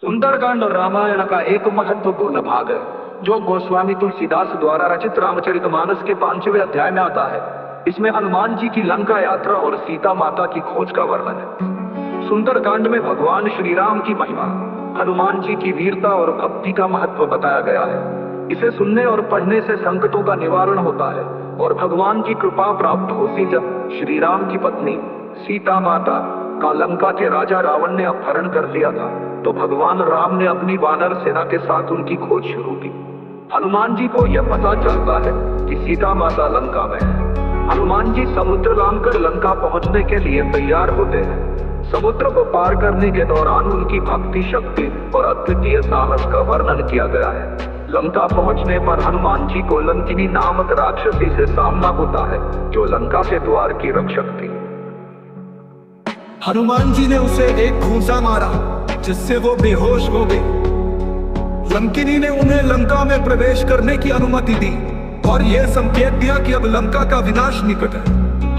सुंदरकांड रामायण का एक महत्वपूर्ण भाग है जो गोस्वामी तुलसीदास द्वारा रचित रामचरितमानस के 5वें अध्याय में आता है। इसमें हनुमान जी की लंका यात्रा और सीता माता की खोज का वर्णन है। सुंदरकांड में भगवान श्री राम की महिमा, हनुमान जी की वीरता और भक्ति का महत्व बताया गया है। इसे सुनने और पढ़ने से संकटों का निवारण होता है और भगवान की कृपा प्राप्त होती। जब श्री राम की पत्नी सीता माता का लंका के राजा रावण ने अपहरण कर लिया था तो भगवान राम ने अपनी वानर सेना के साथ उनकी खोज शुरू की। हनुमान जी को यह पता चलता है कि सीता माता लंका में है। हनुमान जी समुद्र लांघकर लंका पहुंचने के लिए तैयार होते हैं। समुद्र को पार करने के दौरान उनकी भक्ति शक्ति और अद्वितीय साहस का वर्णन किया गया है। लंका पहुंचने पर हनुमान जी को लंकिनी नामक राक्षसी से सामना होता है जो लंका के द्वार की रक्षक थी। हनुमान जी ने उसे एक घूंसा मारा जिससे वो बेहोश हो गई। लंकिनी ने उन्हें लंका में प्रवेश करने की अनुमति दी और यह संकेत दिया कि अब लंका का विनाश निकट है।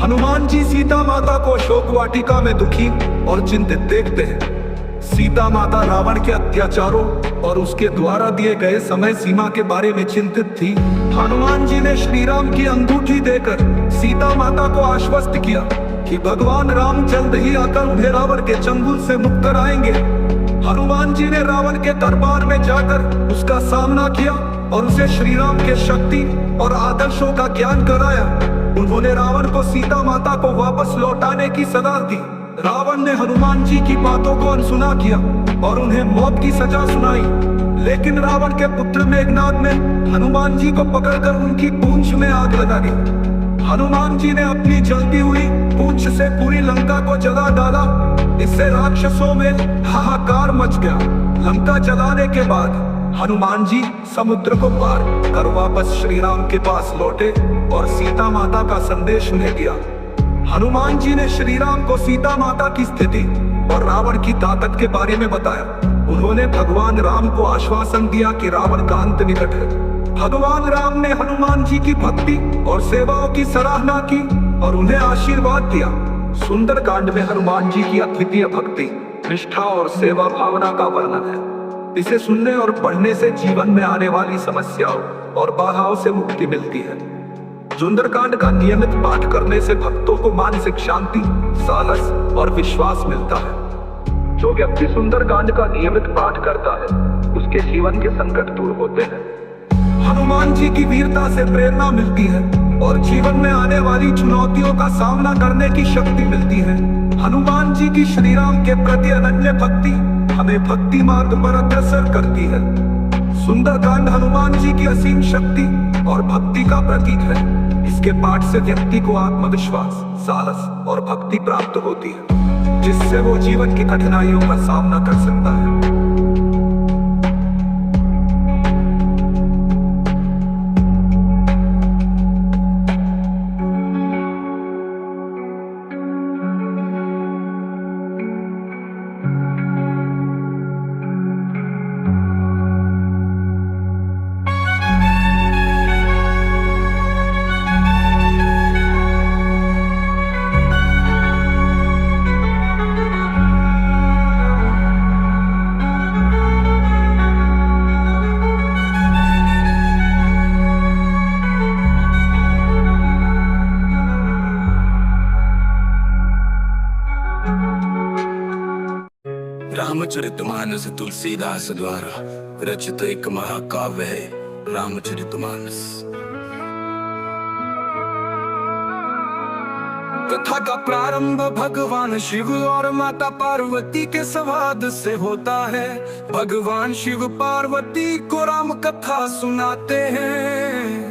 हनुमान जी सीता माता को शोक वाटिका में दुखी और चिंतित देखते हैं। सीता माता रावण के अत्याचारों और उसके द्वारा दिए गए समय सीमा के बारे में चिंतित थी। हनुमान जी ने श्री राम की अंगूठी देकर सीता माता को आश्वस्त किया कि भगवान राम जल्द ही आकर उन्हें रावण के चंगुल से मुक्त कराएंगे। हनुमान जी ने रावण के दरबार में जाकर उसका सामना किया और उसे श्री राम के शक्ति और आदर्शों का ज्ञान कराया। उन्होंने रावण को सीता माता को वापस लौटाने की सलाह दी। रावण ने हनुमान जी की बातों को अनसुना किया और उन्हें मौत की सजा सुनाई। लेकिन रावण के पुत्र मेघनाद ने हनुमान जी को पकड़कर उनकी पूंछ में आग लगा दी। हनुमान जी ने अपनी जलती हुई पूंछ से पूरी लंका को जला डाला। इससे राक्षसों में हाहाकार मच गया। लंका जलाने के बाद हनुमान जी समुद्र को पार कर वापस श्री राम के पास लौटे और सीता माता का संदेश उन्हें दिया। हनुमान जी ने श्री राम को सीता माता की स्थिति और रावण की ताकत के बारे में बताया। उन्होंने भगवान राम को आश्वासन दिया कि रावण का अंत निकट है। भगवान राम ने हनुमान जी की भक्ति और सेवाओं की सराहना की और उन्हें आशीर्वाद दिया। सुंदरकांड में हनुमान जी की अद्वितीय भक्ति, निष्ठा और सेवा भावना का वर्णन है। इसे सुनने और पढ़ने से जीवन में आने वाली समस्याओं और बाधाओं से मुक्ति मिलती है। सुंदरकांड का नियमित पाठ करने से भक्तों को मानसिक शांति, साहस और विश्वास मिलता है। जो व्यक्ति सुंदरकांड का नियमित पाठ करता है उसके जीवन के संकट दूर होते हैं। हनुमान जी की वीरता से प्रेरणा मिलती है और जीवन में आने वाली चुनौतियों का सामना करने की शक्ति मिलती है। हनुमान जी की श्री राम के प्रति अनन्य भक्ति हमें भक्ति मार्ग पर अग्रसर करती है। सुंदरकांड हनुमान जी की असीम शक्ति और भक्ति का प्रतीक है। इसके पाठ से व्यक्ति को आत्मविश्वास, साहस और भक्ति प्राप्त होती है जिससे वो जीवन की कठिनाइयों का सामना कर सकता है। रामचरितमानस तुलसीदास द्वारा रचित एक महाकाव्य है रामचरितमानस। कथा का प्रारंभ भगवान शिव और माता पार्वती के संवाद से होता है। भगवान शिव पार्वती को राम कथा सुनाते हैं।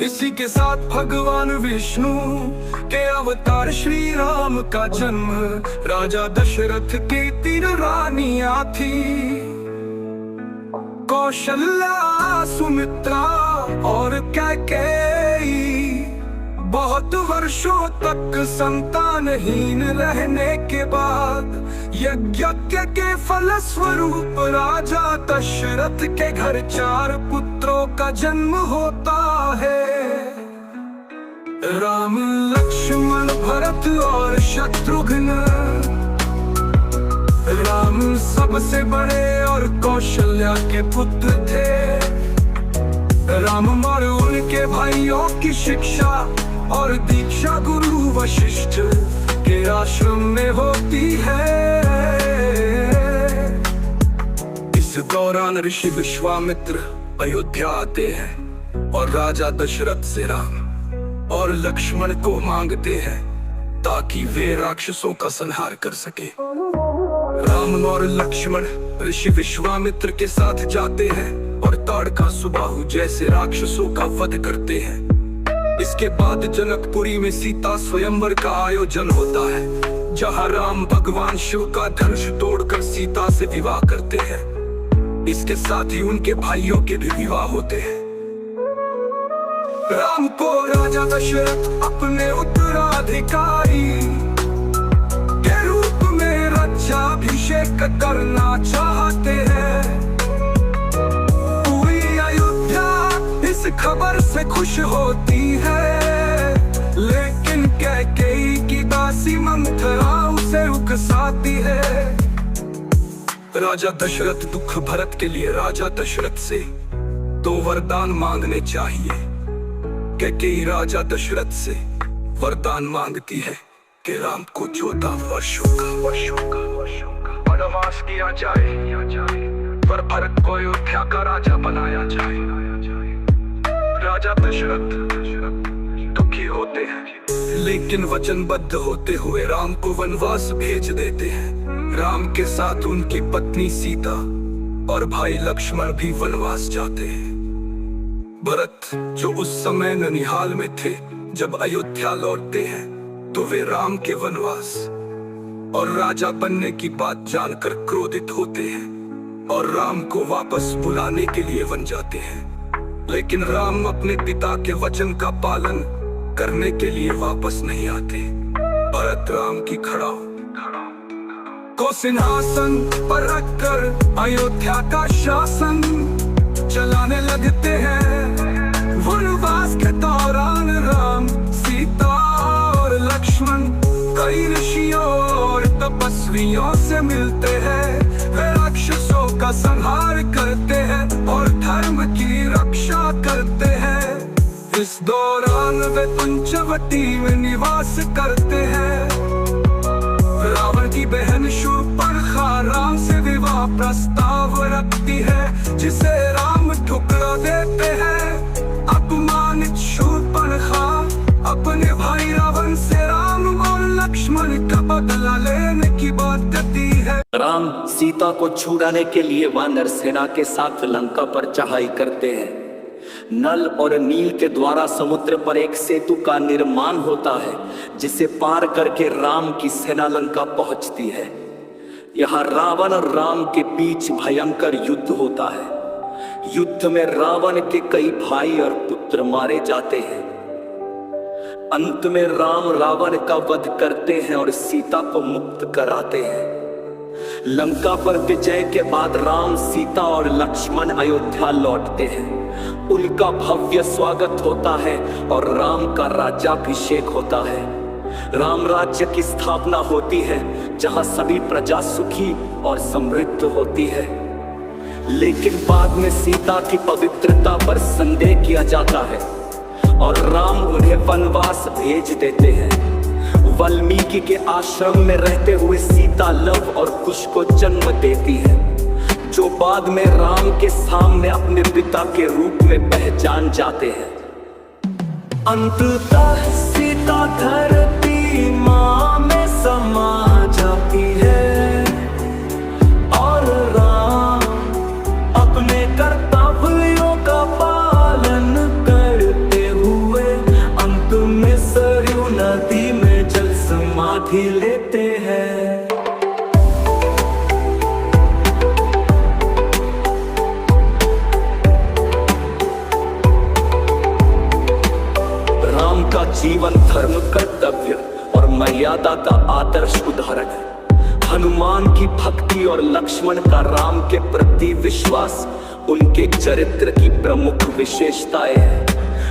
इसी के साथ भगवान विष्णु के अवतार श्री राम का जन्म। राजा दशरथ की 3 रानियां थी, कौशल्या, सुमित्रा और कैकेयी। बहुत वर्षों तक संतानहीन रहने के बाद यज्ञ के फलस्वरूप राजा दशरथ के घर 4 पुत्रों का जन्म होता है। राम, लक्ष्मण, भरत और शत्रुघ्न। राम सबसे बड़े और कौशल्या के पुत्र थे। राम और उनके भाइयों की शिक्षा और दीक्षा गुरु वशिष्ठ के आश्रम में होती है। इस दौरान ऋषि विश्वामित्र अयोध्या आते हैं और राजा दशरथ से राम और लक्ष्मण को मांगते हैं ताकि वे राक्षसों का संहार कर सके। राम और लक्ष्मण ऋषि विश्वामित्र के साथ जाते हैं और ताड़का सुबाहु जैसे राक्षसों का वध करते हैं। इसके बाद जनकपुरी में सीता स्वयंवर का आयोजन होता है, जहां राम भगवान शिव का धनुष तोड़कर सीता से विवाह करते हैं। इसके साथ ही उनके भाइयों के भी विवाह होते हैं। राम को राजा दशरथ अपने उत्तराधिकारी के रूप में राज्याभिषेक करना चाहते हैं। पूरी अयोध्या इस खबर से खुश होती है, लेकिन कैकेयी की दासी मंथरा उसे उकसाती है। राजा दशरथ दुख भरत के लिए राजा दशरथ से 2 वरदान मांगने चाहिए। कैकेयी राजा दशरथ से वरदान मांगती है कि राम को 14 वर्षों का वनवास किया जाए, पर भरत को अयोध्या का राजा बनाया जाए। राजा दशरथ दुखी होते हैं, लेकिन वचनबद्ध होते हुए राम को वनवास भेज देते हैं। राम के साथ उनकी पत्नी सीता और भाई लक्ष्मण भी वनवास जाते हैं। भरत, जो उस समय ननिहाल में थे, जब अयोध्या लौटते हैं तो वे राम के वनवास और राजा बनने की बात जानकर क्रोधित होते हैं और राम को वापस बुलाने के लिए वन जाते हैं। लेकिन राम अपने पिता के वचन का पालन करने के लिए वापस नहीं आते। भरत राम की खड़ा को सिंहासन पर रखकर अयोध्या का शासन चलाने लगते हैं। वनवास के दौरान राम, सीता और लक्ष्मण कई ऋषियों और तपस्वियों से मिलते हैं। वे राक्षसों का संहार करते हैं और धर्म की रक्षा करते हैं। इस दौरान वे पंचवटी में निवास करते हैं। रावण की बहन शूर्पणखा राम से विवाह प्रस्ताव रखती है, जिसे राम ठुकरा देते हैं। अपमानित शूर्पणखा अपने भाई रावण से राम और लक्ष्मण का बदला लेने की बात करती है। राम सीता को छुड़ाने के लिए वानर सेना के साथ लंका पर चढ़ाई करते हैं। नल और नील के द्वारा समुद्र पर एक सेतु का निर्माण होता है, जिसे पार करके राम की सेना लंका पहुंचती है। यहाँ रावण और राम के बीच भयंकर युद्ध होता है। युद्ध में रावण के कई भाई और पुत्र मारे जाते हैं। अंत में राम रावण का वध करते हैं और सीता को मुक्त कराते हैं। लंका पर विजय के बाद राम, सीता और लक्ष्मण अयोध्या लौटते हैं। उनका भव्य स्वागत होता है और राम का राज्याभिषेक होता है। राम राज्य की स्थापना होती है, जहां सभी प्रजा सुखी और समृद्ध होती है। लेकिन बाद में सीता की पवित्रता पर संदेह किया जाता है और राम उन्हें वनवास भेज देते हैं। वाल्मीकि के आश्रम में रहते हुए सीता लव और कुश को जन्म देती है, जो बाद में राम के सामने अपने पिता के रूप में पहचान जाते हैं। अंततः सीता धरती मां में समा जाती है और राम अपने कर्तव्यों का पालन करते हुए अंत में सरयू नदी में जल समाधि लेते हैं। जीवन धर्म, कर्तव्य और मर्यादा का आदर्श उदाहरण है। हनुमान की भक्ति और लक्ष्मण का राम के प्रति विश्वास उनके चरित्र की प्रमुख विशेषताएं हैं।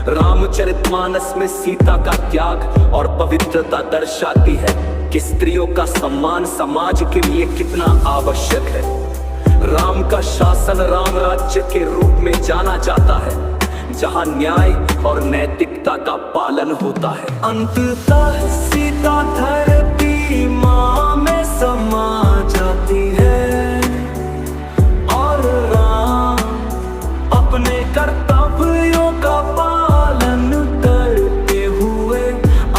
रामचरितमानस में सीता का त्याग और पवित्रता दर्शाती है कि स्त्रियों का सम्मान समाज के लिए कितना आवश्यक है। राम का शासन राम राज्य के रूप में जाना जाता है, जहां न्याय और नैतिकता का पालन होता है। अंततः सीता धरती माँ में समा जाती है और राम अपने कर्तव्यों का पालन करते हुए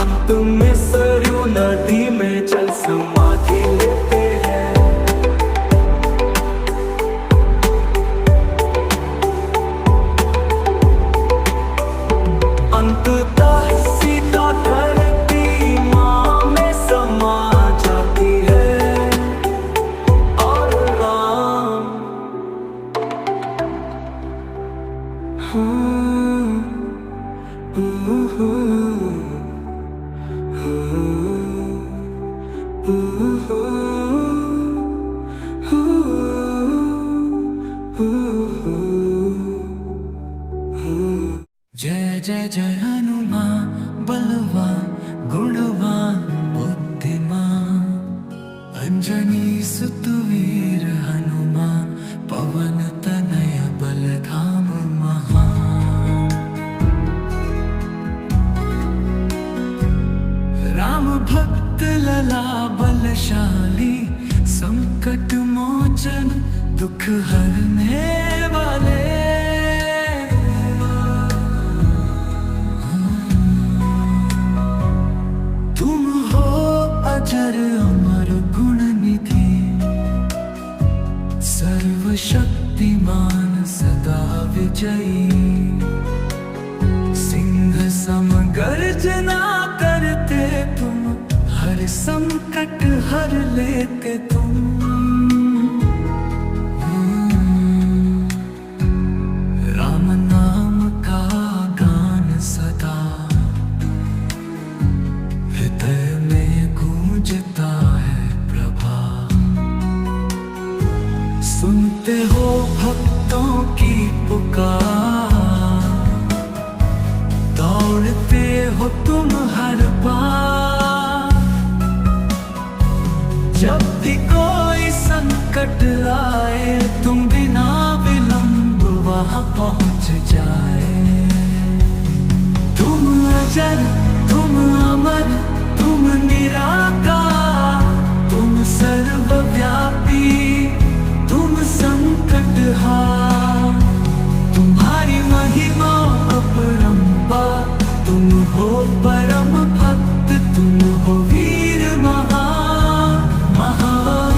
अंत में सरयू नदी में जल समाधि लेते हैं। अंततः सीता धरती माँ में समा जाती है और राम जय जय जय हनुमान बलवान गुणवान बुद्धिमान, अंजनी सुत वीर हनुमान पवन तनय बलधाम महान। राम भक्त लला बलशाली, संकट मोचन दुख हरने वाले। तुम हो अजर अमर गुण निधि, सर्वशक्तिमान सदा विजयी। सिंह सम गर्जना करते तुम, हर संकट हर लेते तुम। राम नाम का गान सदा हृदय में गूंजता है प्रभा। सुनते हो भक्तों की पुकार, दौड़ते हो तुम हर बार। जब भी कोई संकट आए, तुम बिना विलंब वहां पहुंच जाए। तुम अजर तुम अमर तुम निराकार, तुम सर्वव्यापी तुम संकटहार। तुम्हारी महिमा अपरंपार, तुम हो परम भक्त तुम हो वीर महान महान।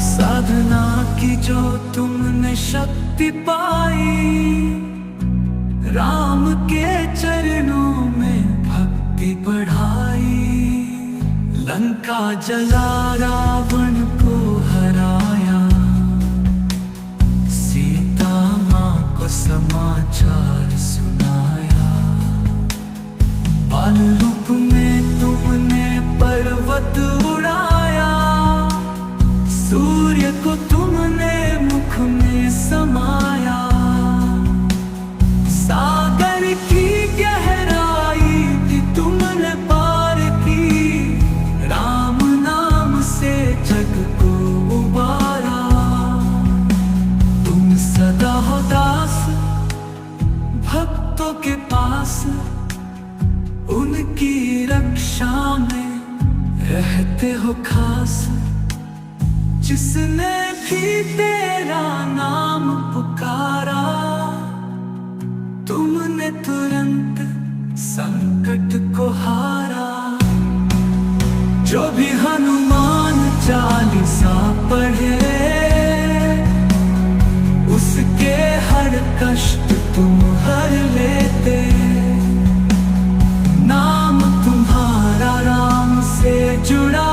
साधना की जो तुमने शक्ति पाई, राम के चरणों में भक्ति बढ़ाई। लंका जला रावण को हराया, सीता माँ को समाचार सुनाया। बाल रूप में तुमने पर्वत उड़ाया, सूर्य को तुमने मुख में समाया। सागर की गहराई भी तुमने पार की, राम नाम से जग को उबारा। तुम सदा हो दास भक्तों के पास, उनकी रक्षा में रहते हो खास। जिसने भी तेरा नाम पुकारा, तुमने तुरंत संकट को हारा। जो भी हनुमान चालीसा पढ़े, उसके हर कष्ट तुम हर लेते। नाम तुम्हारा राम से जुड़ा,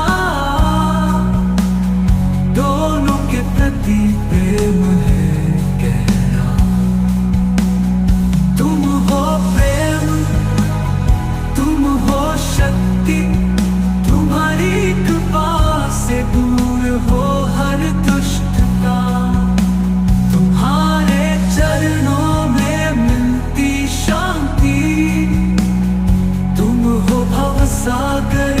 दोनों के प्रति प्रेम है गहरा। तुम हो प्रेम तुम हो शक्ति, तुम्हारी कृपा से दूर हो हर दुष्टता। सागर।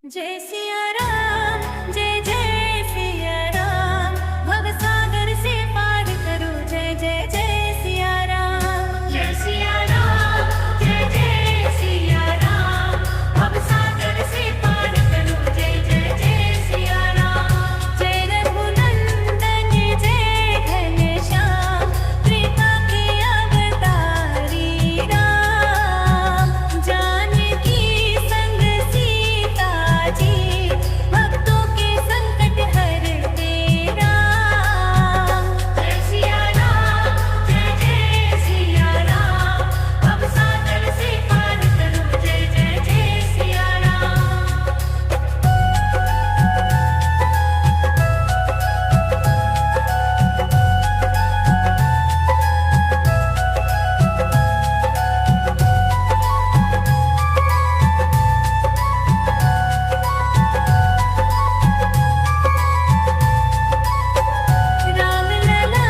जय सिया राम, जय जय सिया राम, भव सागर से पार करो, जय जय जय सिया राम। जय सिया राम, जय जय सिया राम, भव सागर से पार करो, जय जय जय सिया राम। जय रघुनंदन जय घनश्याम, त्रिका के अवतारी राम। जानकी संग सीता जी, भक्तों के संकट हरते राम। जय सिया राम, जय जय सिया राम, भव सागर से पार करो, जय जय जय सिया राम। राम लला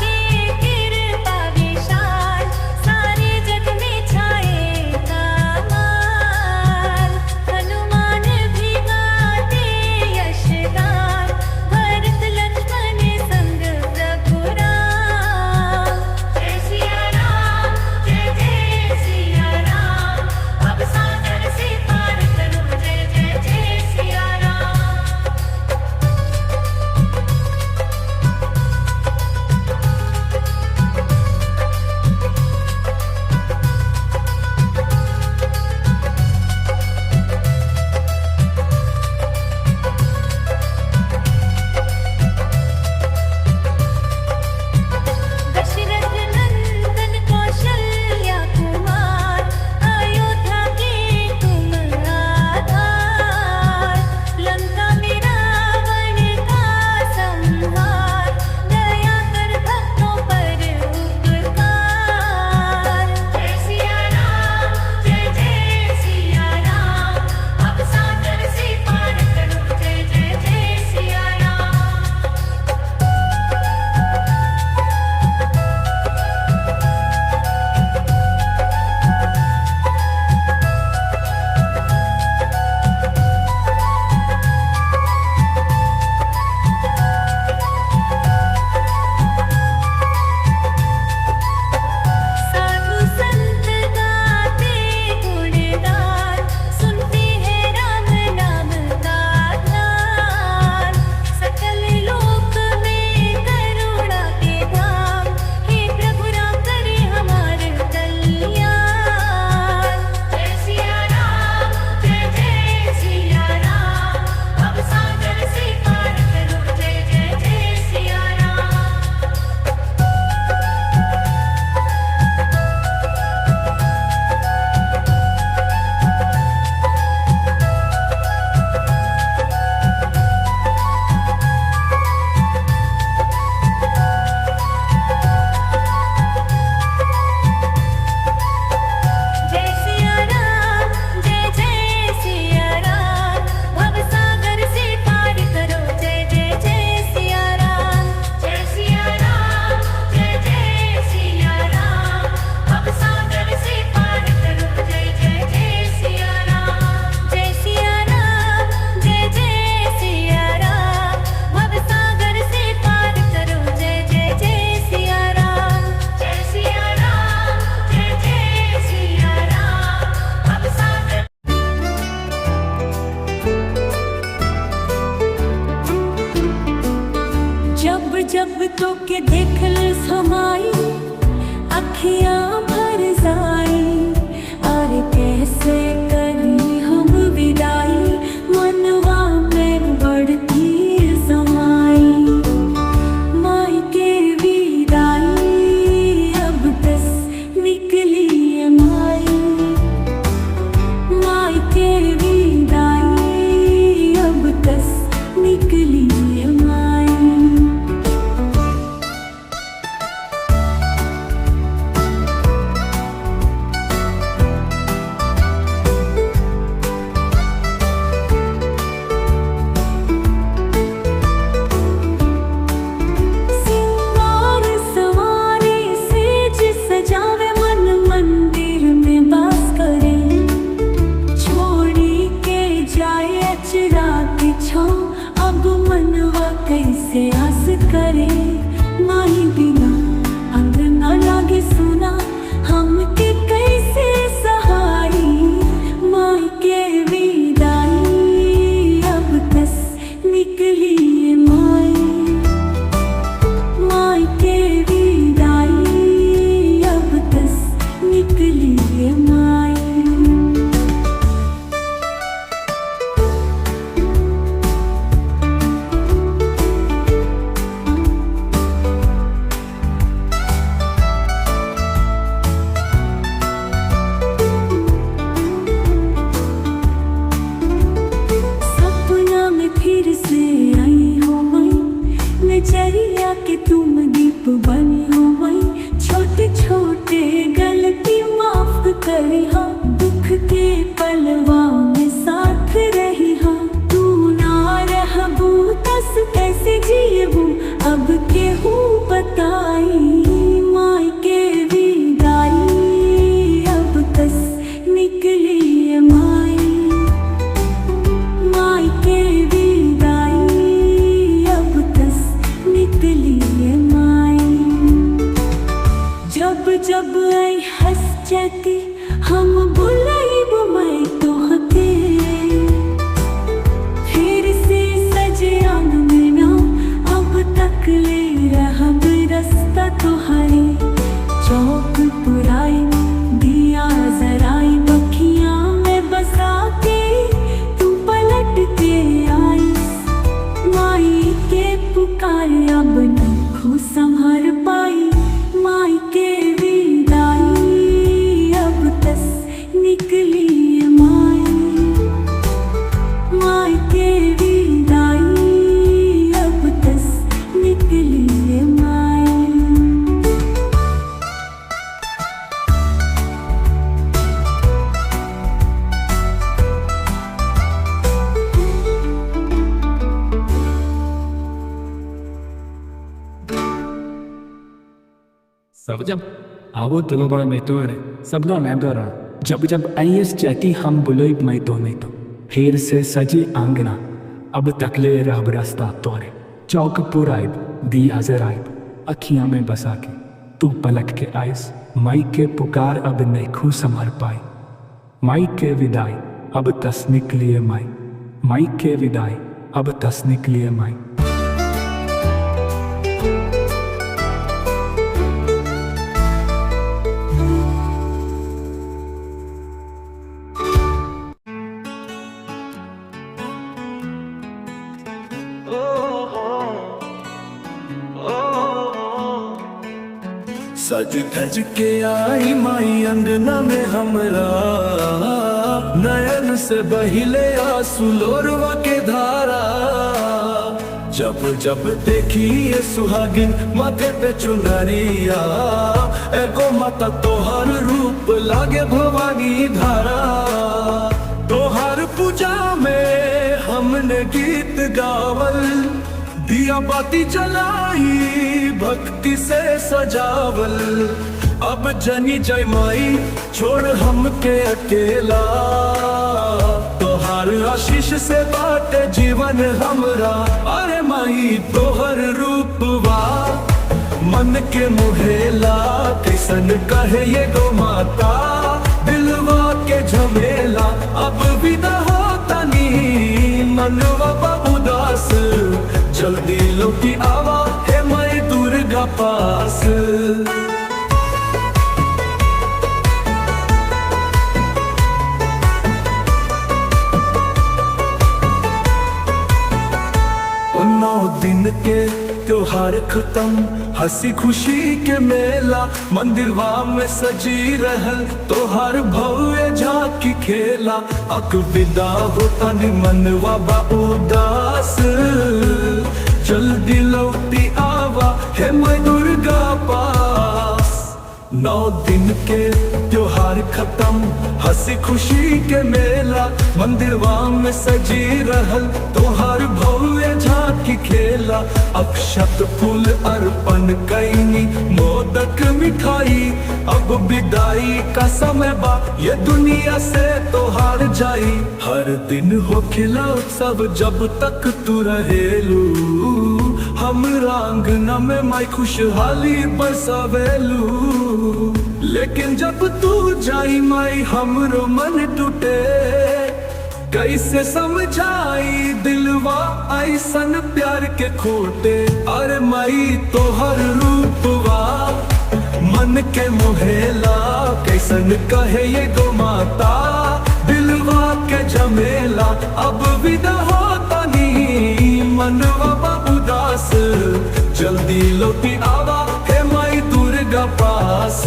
की कृपा विशाल, सारे जग में छाएगा माल। हनुमान भी गाते यश गान, भरत लक्ष्मण संग रघुराम। जय सिया राम, जय जय सिया राम, भव सागर से पार करो, जय जय जय सिया राम। दशरथ नंदन कौशल्या कुमार, अयोध्या के तुम आधार। लंका में रावण का संहार, दया कर भक्तों पर उपकार। जय सिया राम, जय जय सिया राम, भव सागर से पार करो, जय जय जय सिया राम। साधु संत गाते गुणगान, सुनते हैं राम नाम का ध्यान। सकल लोक में करुणा के धाम, हे प्रभु राम करे हमारे कल्याण। जय सिया राम, जय जय सिया राम, भव सागर से पार करो, जय जय जय सिया राम। जय सिया राम, जय जय सिया राम, भव सागर से पार करो, जय जय जय सिया राम। जय सिया राम, जय जय सिया राम, भव सागर से पार करो, जय जय जय सिया राम। जय सिया राम, जय जय सिया राम, भव सागर से पार करो, जय जय जय सिया राम। जय सिया राम, जय जय सिया राम, भव सागर। जब जब तो के देखल समाई, अखियां भर जाई। अरे कैसे करी हम विदाई, मनवा में बढ़ती समाई। माई के विदाई अब तस निकली है माई। माई के विदाई अब तस निकली है माई। चैती हम बुलाइब मैं तोहके फिर से सजे आंगना अब तक ले रहब रास्ता तोहरे चौक पुराई दिया जराई बखियां में बसा के तू पलट के आई माई के पुकार अब नहीं संभर पाई माई के विदाई अब तस निकली माई माई के विदाई अब तस निकली माई। सब जब आवो तुलो बड़ा मैं तो रे सब ना मैं दौरा जब जब आईएस चाहती हम बुलोई मैं तो नहीं तो फिर से सजी आंगना अब तकले रब रास्ता तोरे चौक पुराइब दिया जराइब अखियां में बसा के तू पलट के आइस माई के पुकार अब नहीं खू संभर पाई माई के विदाई अब तस निकलिए माई के विदाई अब तस निकलिए माई। सज धज के आई माई अंगना में हमरा नयन से बहिले आंसू लोरवा के धारा जब जब देखी ये सुहागिन माथे पे चुनरिया एगो माता तोहर रूप लागे भवानी धारा तोहर पूजा में हमने गीत गावल दिया बाती जलाई भक्ति से सजावल अब जनी जय माई छोड़ हमके अकेला तोहार आशीष से बाटे जीवन हमरा अरे माई तोहर रूपवा मन के मुहेला कैसन कहे ये गो माता दिलवा के झमेला अब विदा होता नी मनवा उदास जल्दी लौटी आवा है माई दुर्गा पास। नौ दिन के त्योहार खत्म हंसी खुशी के मेला मंदिरवा में सजी रहल तोहार भव्य झांकी खेला अक विदा होता नि मनवा बा उदास जल्दी लौटी आवा है मैं दुर्गा पास। 9 दिन के त्योहार खत्म हंसी खुशी के मेला मंदिरवा में सजी रहल तोहार भव्य झांकी खेला अक्षत फूल अर्पण कैनी मोदक मिठाई अब विदाई का समय बा ये दुनिया से तोहार जाई हर दिन हो खिला उत्सव जब तक तू रहेलू हमरा आंगना में माई खुशहाली बरसावेलू लेकिन जब तू जाई माई हमरो मन टूटे कैसे समझाई दिलवा ऐसन प्यार के खोटे अरे माई तोहर रूपवा मन के मोहेला कैसन कहे ये गो माता दिलवा के झमेला अब विदा होता नी मनवा उदास जल्दी लौटी आवा है माई दुर्गा पास।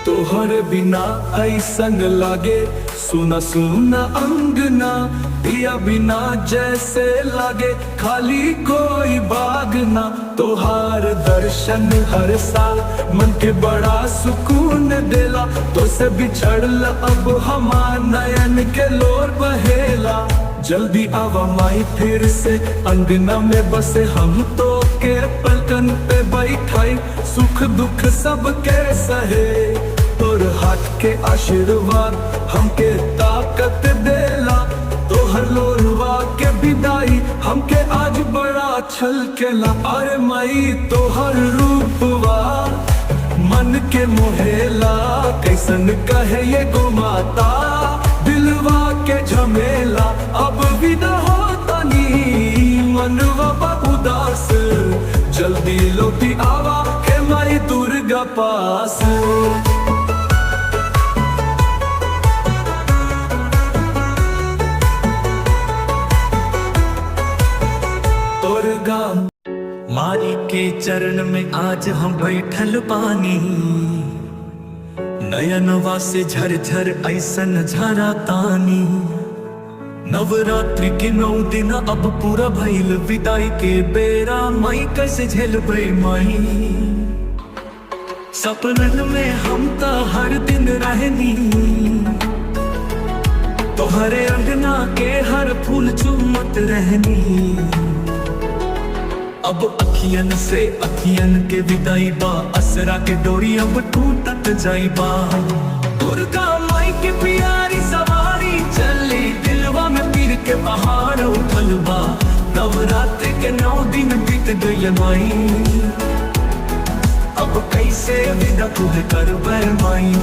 तोहर बिना ऐसन लागे सुना सुना अंगना दिया बिना जैसे लागे खाली कोई बाग ना तोहार दर्शन हर साल मन के बड़ा सुकून देला तो से बिछड़ल अब हमार नयन के लोर बहेला जल्दी आवा माई फिर से अंगना में बसे हम तो के पलकन पे बैठाई सुख दुख सब के सहे तोर हाथ के आशीर्वाद हमके ताकत देला तोहर लोरवा छलकेला अरे मई तोहर रूपवा मन के मोहेला कैसन कहे ये गो माता दिलवा के झमेला अब विदा होता नी मनवा बा उदास जल्दी लौटी आवा के माई दुर्गा पास मारी के चरण में आज हम बैठल पानी नयनवा से झरझर ऐसन झरा तानी नवरात्रि के 9 दिन अब पूरा भइल विदाई के बेरा माई कैसे झेलबै माई सपनन में हम तो हर दिन रहनी तोहरे अंगना के हर फूल चुमत रहनी अब अखियन से अखियन के विदाई बा असरा के डोरी अब टूटत जाई बा दुर्गा माई के प्यारी सवारी चली दिलवा में पीर के पहाड़ उठल बा नवरात्रि के 9 दिन बीत गइल माई अब कैसे विदा तुहे करबै माई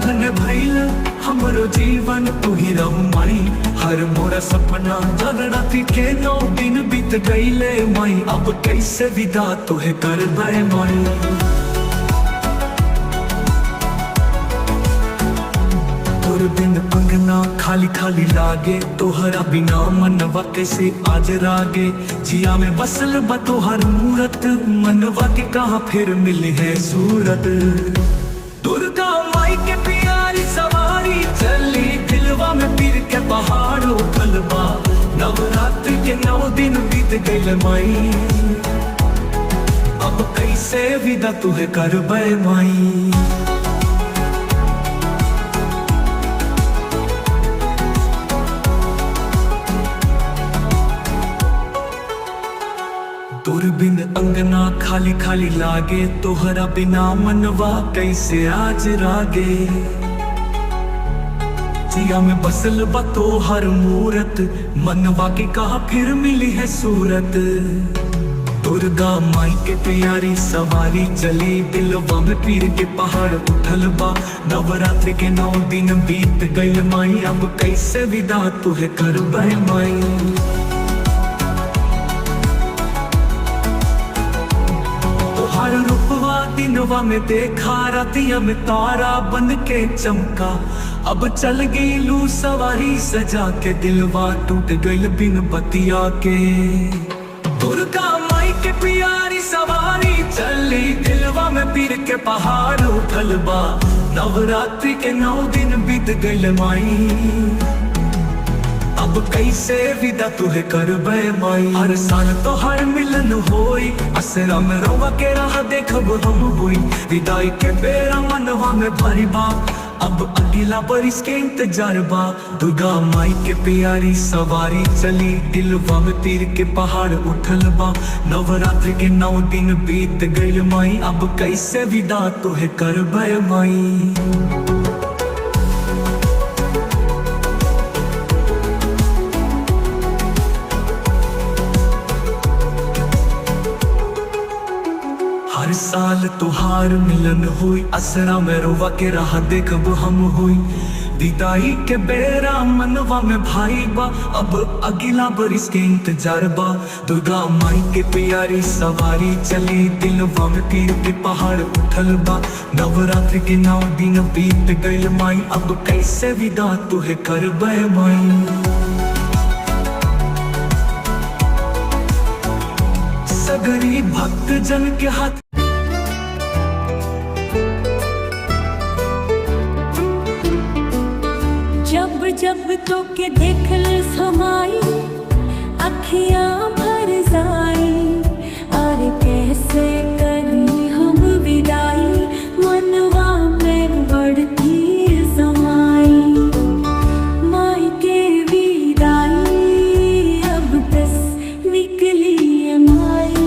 धन्य भइल हमरो जीवन तू ही रहू माई हर मोरा सपना जगराती के 9 दिन बीत गइले माई अब कैसे विदा तोहे करबै माई तोर बिन अंगना खाली खाली लागे तोहरा बिना मनवा कैसे आज रागे जिया में बसल बा तोहर मूरत मनवा के कहाँ फिर मिले है सूरत दुर्गा माई के प्यारी सवारी चली दिलवा में पीर के पहाड़ उठल बा नवरात्रि के 9 दिन बीत गइल माई अब कैसे विदा तुहे करबै माई तोर बिन अंगना खाली खाली लागे तोहरा बिना मनवा कैसे आज रागे जिया में बसल बा तोहर मूरत मनवा के कहा फिर मिली है सूरत दुर्गा माई के प्यारी सवारी चली दिलवा में पीर के पहाड़ उठल बा नवरात्रि के 9 दिन बीत गइल माई अब कैसे विदा तुहे करबै माई हर रूपवा दिनवा में देखा रातिया में तारा बन के चमका अब चल गई लू सवारी सजा के दिलवा टूट गइल बिन बतिया के दुर्गा माई के प्यारी सवारी चली दिलवा में पीर के पहाड़ उठल बा नवरात्रि के 9 दिन बीत गइल माई अब कैसे विदा तुहे करबै माई हर साल तो हर मिलन होई असरा में रोवा के राह देखब हम होई विदाई के बेरा मनवा में भरी बा अब अगला बरिस के इंतजार बा दुर्गा माई के प्यारी सवारी चली दिलवा में तीर के पहाड़ उठल बा नवरात्रि के 9 दिन बीत गइल माई अब कैसे विदा तुहे करबै माई हर साल तुहार मिलन हुई असरा में रोवा के राह देखब हम हुई विदाई के बेरा मनवा में भाई बा अब अगला बरिस के इंतजार बा दुर्गा माई के प्यारी सवारी चली दिलवा में पीर के पहाड़ उठल बा नवरात्रि के 9 दिन बीत गइल माई अब कैसे विदा तुहे करबै माई सगरी भक्त जन के हाथ जब जब तो के देखल समाई अखियां भर जाई अरे कैसे करी हम विदाई मनवा में बढ़ती समाई माई के विदाई अब बस निकली माई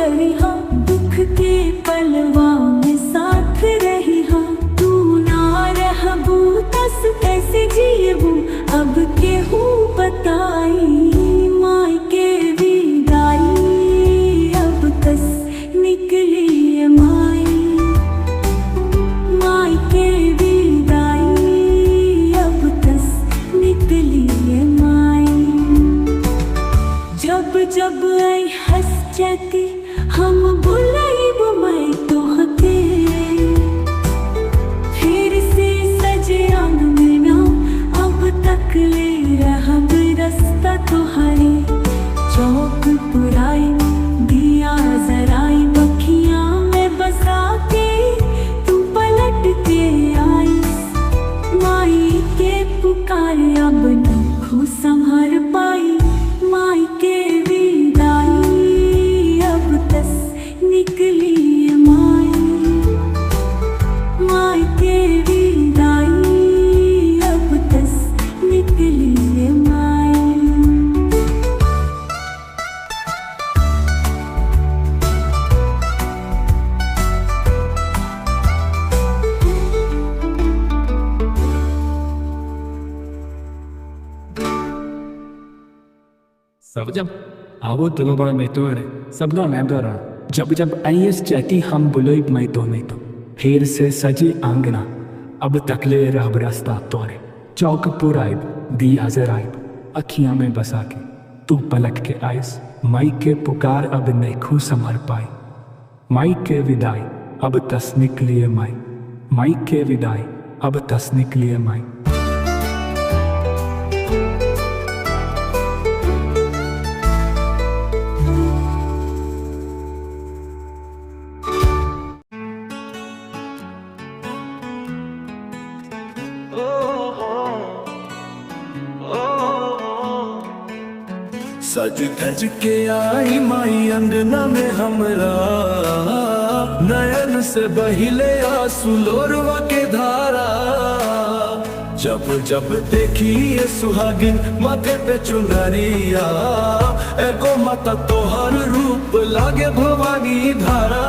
रही हाँ, दुख के पलवा में साथ रही हाँ। तू ना रहबू तस कैसे जियबू, अब केहू बताई माई के विदाई, अब कस निकली है माई, माई के विदाई, अब कस निकली है माई। जब जब आई हंस जाती हम बुलाइब मैं तोहके, फिर से सजे आंगना अब तक ले रहब रास्ता तोहरे। चौक पुराई दिया जराई बखियां में बसा के तू पलट के आई, माई के पुकार अब न संभर पाई, माई के विदाई अब तस निकली है माई, माई के विदाई अब तस निकली है माई। सब जब आवो दोनों बड़ा मैं तो अरे सब ना मैं रहा। जब जब आईएस चाहती हम बुलोई मैं तो नहीं तो, फिर से सजी आंगना अब तकले रहब रास्ता तोरे। चौक पुराइब दिया जराइब अखियां में बसा के तू पलट के आइस, माई के पुकार अब नहीं खू संभर पाई, माई के विदाई अब तस निकली माई, माई के विदाई अब तस निकली माई। सज धज के आई माई अंगना में हमरा, नयन से बहिले आंसू लोरवा के धारा। जब जब देखी ये सुहागिन माथे पे चुनरिया, एगो माता तोहर रूप लागे भवानी धारा।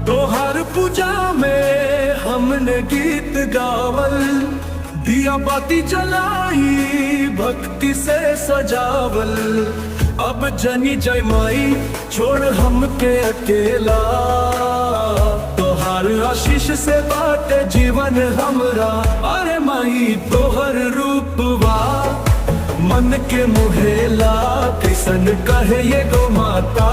तोहर पूजा में हमने गीत गावल, दिया बाती जलाई भक्ति से सजावल। अब जनी जय माई छोड़ हमके अकेला, तोहार आशीष से बाटे जीवन हमरा। अरे माई तोहर रूपवा मन के मुहेला, कैसन कहे ये गो माता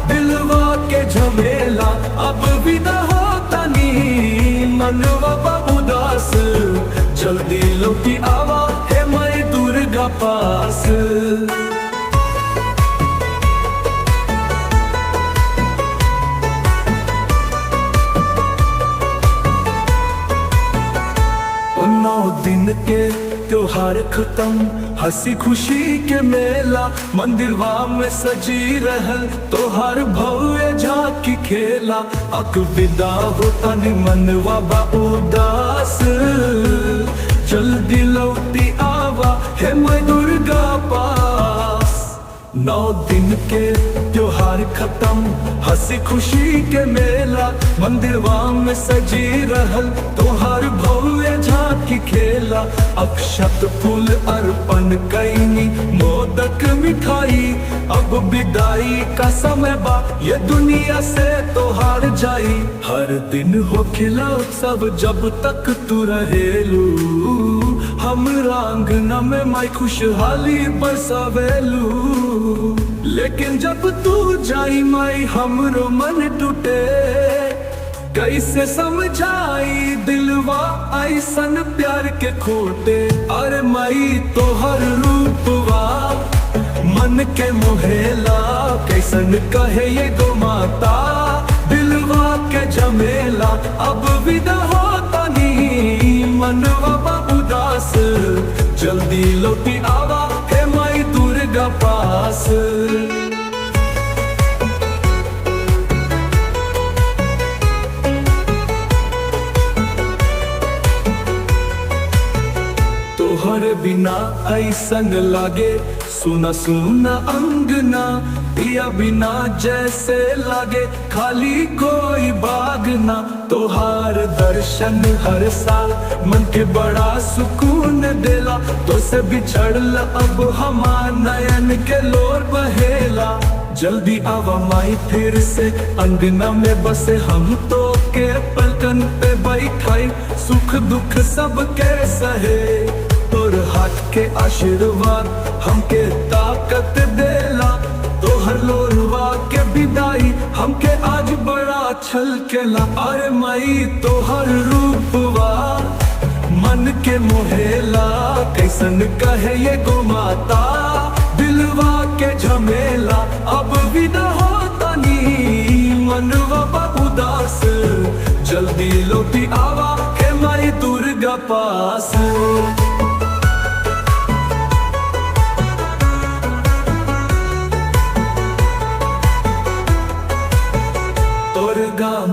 दिलवा के झमेला। अब विदा होता नी मनवा उदास, जल्दी लौटी आवा है माई दुर्गा पास। नौ दिन के त्योहार खत्म, हंसी खुशी के मेला। मंदिरवा में सजी रहल तोहार भव्य झांकी खेला। अक विदा होता नि मनवा बा उदास, जल्दी लौटी आवा है मैं दुर्गा पास। 9 दिन के त्योहार खत्म, हंसी खुशी के मेला। मंदिरवा में सजी रहल तोहार भव्य झांकी खेला। अक्षत फूल अर्पण कैनी मोदक मिठाई, अब विदाई का समय बा ये दुनिया से तोहार जाई। हर दिन हो खिला उत्सव जब तक तू रहेलू, हमरा आंगना में माई खुशहाली बरसावेलू। लेकिन जब तू जाई माई हमरो मन टूटे, कैसे समझाई दिलवा ऐसन प्यार के खोटे। अरे माई तोहर रूपवा मन के मोहेला, कैसन कहे ये गो माता दिलवा के झमेला। अब विदा होता नी मनवा उदास, जल्दी लौटी आवा है माई दुर्गा पास। तोहर बिना ऐसन लागे सुना सुना अंगना पिया बिना जैसे लागे खाली कोई बाग ना। तोहार दर्शन हर साल मन के बड़ा सुकून देला। तो से बिछड़ल अब हमार नयन के लोर बहेला। जल्दी आवा माई फिर से अंगना में बसे हम तो के पलकन पे बैठाई। सुख दुख सब के सहे तोर हाथ के आशीर्वाद हमके ताकत देला। तोहर लोरवा के विदाई हमके आज बड़ा छलकेला। अरे माई तोहर रूपवा मन के मोहेला। कैसन कहे ये गो माता दिलवा के झमेला। अब विदा होता नी मनवा बा उदास। जल्दी लौटी आवा के माई दुर्गा पास। तोर गाम